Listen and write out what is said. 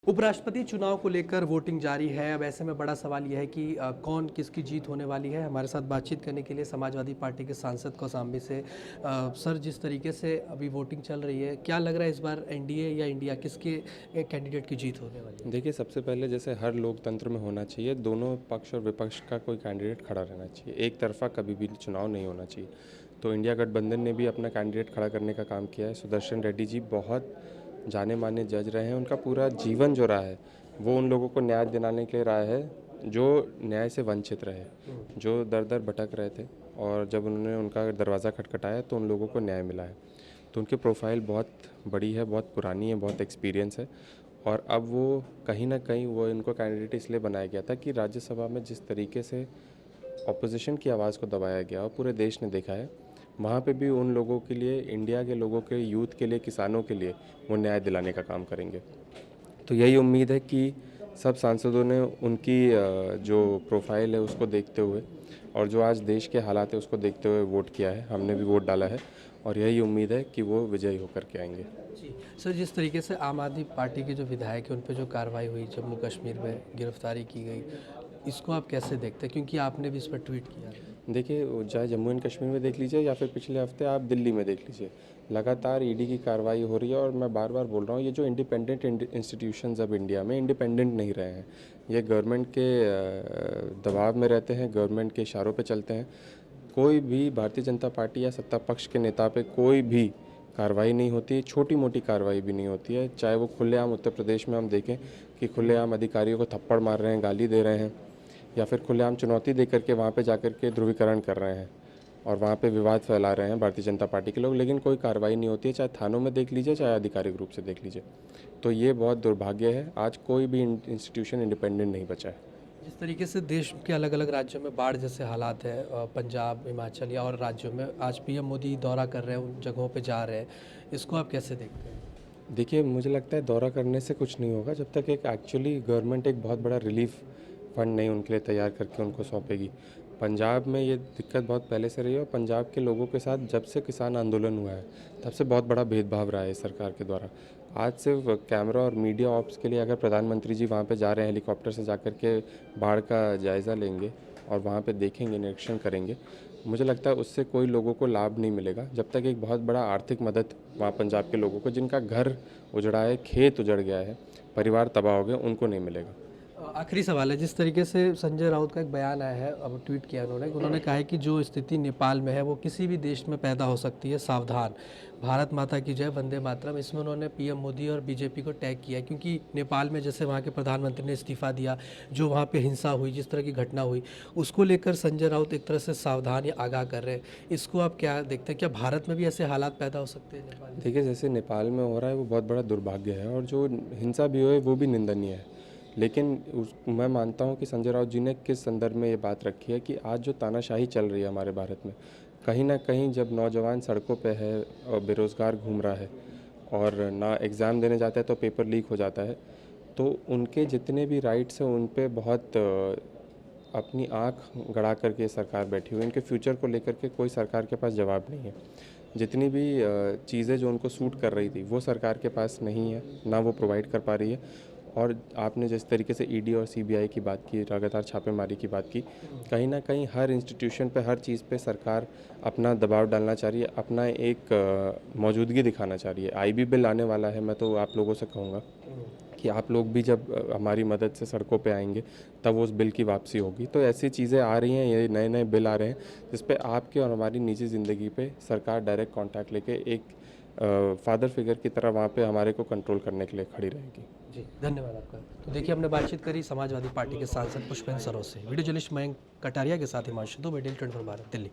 उपराष्ट्रपति चुनाव को लेकर वोटिंग जारी है। अब ऐसे में बड़ा सवाल यह है कि कौन किसकी जीत होने वाली है। हमारे साथ बातचीत करने के लिए समाजवादी पार्टी के सांसद कौशाम्बी से सर, जिस तरीके से अभी वोटिंग चल रही है, क्या लग रहा है इस बार एनडीए या इंडिया किसके कैंडिडेट की जीत होने वाली है? देखिए, सबसे पहले जैसे हर लोकतंत्र में होना चाहिए, दोनों पक्ष और विपक्ष का कोई कैंडिडेट खड़ा रहना चाहिए। एक तरफा कभी भी चुनाव नहीं होना चाहिए। तो इंडिया गठबंधन ने भी अपना कैंडिडेट खड़ा करने का काम किया है। सुदर्शन रेड्डी जी बहुत जाने माने जज रहे हैं। उनका पूरा जीवन जो रहा है वो उन लोगों को न्याय दिलाने के लिए रहा है जो न्याय से वंचित रहे, जो दर दर भटक रहे थे, और जब उन्होंने उनका दरवाज़ा खटखटाया तो उन लोगों को न्याय मिला है। तो उनकी प्रोफाइल बहुत बड़ी है, बहुत पुरानी है, बहुत एक्सपीरियंस है। और अब वो कहीं ना कहीं वो इनको कैंडिडेट इसलिए बनाया गया था कि राज्यसभा में जिस तरीके से ऑपोजिशन की आवाज़ को दबाया गया और पूरे देश ने देखा है, वहाँ पे भी उन लोगों के लिए, इंडिया के लोगों के, यूथ के लिए, किसानों के लिए वो न्याय दिलाने का काम करेंगे। तो यही उम्मीद है कि सब सांसदों ने उनकी जो प्रोफाइल है उसको देखते हुए और जो आज देश के हालात है उसको देखते हुए वोट किया है। हमने भी वोट डाला है और यही उम्मीद है कि वो विजयी होकर के आएंगे। जी सर, जिस तरीके से आम आदमी पार्टी के जो विधायक हैं उन पर जो कार्रवाई हुई, जम्मू कश्मीर में गिरफ्तारी की गई, इसको आप कैसे देखते हैं, क्योंकि आपने भी इस पर ट्वीट किया? देखिए, चाहे जम्मू एंड कश्मीर में देख लीजिए या फिर पिछले हफ्ते आप दिल्ली में देख लीजिए, लगातार ईडी की कार्रवाई हो रही है। और मैं बार बार बोल रहा हूँ, ये जो इंडिपेंडेंट इंस्टीट्यूशंस अब इंडिया में इंडिपेंडेंट नहीं रहे हैं। ये गवर्नमेंट के दबाव में रहते हैं, गवर्नमेंट के इशारों पे चलते हैं। कोई भी भारतीय जनता पार्टी या सत्ता पक्ष के नेता पे कोई भी कार्रवाई नहीं होती है, छोटी मोटी कार्रवाई भी नहीं होती है। चाहे वो खुलेआम उत्तर प्रदेश में हम देखें कि खुलेआम अधिकारियों को थप्पड़ मार रहे हैं, गाली दे रहे हैं, या फिर खुलेआम चुनौती दे करके वहाँ पे जाकर के ध्रुवीकरण कर रहे हैं और वहाँ पे विवाद फैला रहे हैं भारतीय जनता पार्टी के लोग, लेकिन कोई कार्रवाई नहीं होती है। चाहे थानों में देख लीजिए, चाहे आधिकारिक रूप से देख लीजिए। तो ये बहुत दुर्भाग्य है। आज कोई भी इंस्टीट्यूशन इंडिपेंडेंट नहीं बचा है। जिस तरीके से देश के अलग अलग राज्यों में बाढ़ जैसे हालात है, पंजाब, हिमाचल या और राज्यों में, आज पीएम मोदी दौरा कर रहे हैं, उन जगहों पे जा रहे हैं, इसको आप कैसे देखते हैं? देखिए, मुझे लगता है दौरा करने से कुछ नहीं होगा जब तक एक एक्चुअली गवर्नमेंट एक बहुत बड़ा रिलीफ फंड नहीं उनके लिए तैयार करके उनको सौंपेगी। पंजाब में ये दिक्कत बहुत पहले से रही है और पंजाब के लोगों के साथ जब से किसान आंदोलन हुआ है तब से बहुत बड़ा भेदभाव रहा है सरकार के द्वारा। आज सिर्फ कैमरा और मीडिया ऑप्स के लिए अगर प्रधानमंत्री जी वहाँ पे जा रहे हैं, हेलीकॉप्टर से जाकर के बाढ़ का जायज़ा लेंगे और वहाँ पे देखेंगे, निरीक्षण करेंगे, मुझे लगता है उससे कोई लोगों को लाभ नहीं मिलेगा जब तक एक बहुत बड़ा आर्थिक मदद वहाँ पंजाब के लोगों को, जिनका घर उजड़ा है, खेत उजड़ गया है, परिवार तबाह हो गए, उनको नहीं मिलेगा। आखिरी सवाल है, जिस तरीके से संजय राउत का एक बयान आया है, अब ट्वीट किया उन्होंने कहा है कि जो स्थिति नेपाल में है वो किसी भी देश में पैदा हो सकती है, सावधान, भारत माता की जय, वंदे मातरम। इसमें उन्होंने पीएम मोदी और बीजेपी को टैग किया है, क्योंकि नेपाल में जैसे वहाँ के प्रधानमंत्री ने इस्तीफा दिया, जो वहाँ पे हिंसा हुई, जिस तरह की घटना हुई, उसको लेकर संजय राउत एक तरह से सावधान या आगाह कर रहे हैं। इसको आप क्या देखते हैं, क्या भारत में भी ऐसे हालात पैदा हो सकते हैं नेपाल में? देखिए, जैसे नेपाल में हो रहा है वो बहुत बड़ा दुर्भाग्य है और जो हिंसा भी हुई वो भी निंदनीय है। लेकिन मैं मानता हूँ कि संजय राउत जी ने किस संदर्भ में ये बात रखी है कि आज जो तानाशाही चल रही है हमारे भारत में, कहीं ना कहीं जब नौजवान सड़कों पे है और बेरोज़गार घूम रहा है और ना एग्ज़ाम देने जाता है तो पेपर लीक हो जाता है, तो उनके जितने भी राइट्स हैं उन पे बहुत अपनी आँख गड़ा करके सरकार बैठी हुई है। उनके फ्यूचर को लेकर के कोई सरकार के पास जवाब नहीं है। जितनी भी चीज़ें जो उनको सूट कर रही थी वो सरकार के पास नहीं है, ना वो प्रोवाइड कर पा रही है। और आपने जिस तरीके से ईडी और सीबीआई की बात की, लगातार छापेमारी की बात की, कहीं ना कहीं हर इंस्टीट्यूशन पे, हर चीज़ पे सरकार अपना दबाव डालना चाह रही है, अपना एक मौजूदगी दिखाना चाह रही है। आईबी बिल आने वाला है, मैं तो आप लोगों से कहूँगा कि आप लोग भी जब हमारी मदद से सड़कों पे आएंगे तब उस बिल की वापसी होगी। तो ऐसी चीज़ें आ रही हैं, ये नए नए बिल आ रहे हैं जिस पे आपके और हमारी निजी ज़िंदगी पे सरकार डायरेक्ट कांटेक्ट लेके एक फादर फिगर की तरह वहाँ पे हमारे को कंट्रोल करने के लिए खड़ी रहेगी। जी, धन्यवाद आपका। तो देखिए, हमने बातचीत करी समाजवादी पार्टी के सांसद पुष्पेंद्र सरोज से। वीडियो जर्नलिस्ट मयंक कटारिया के साथ हिमांशु दुबे, डेली 24 भारत, दिल्ली।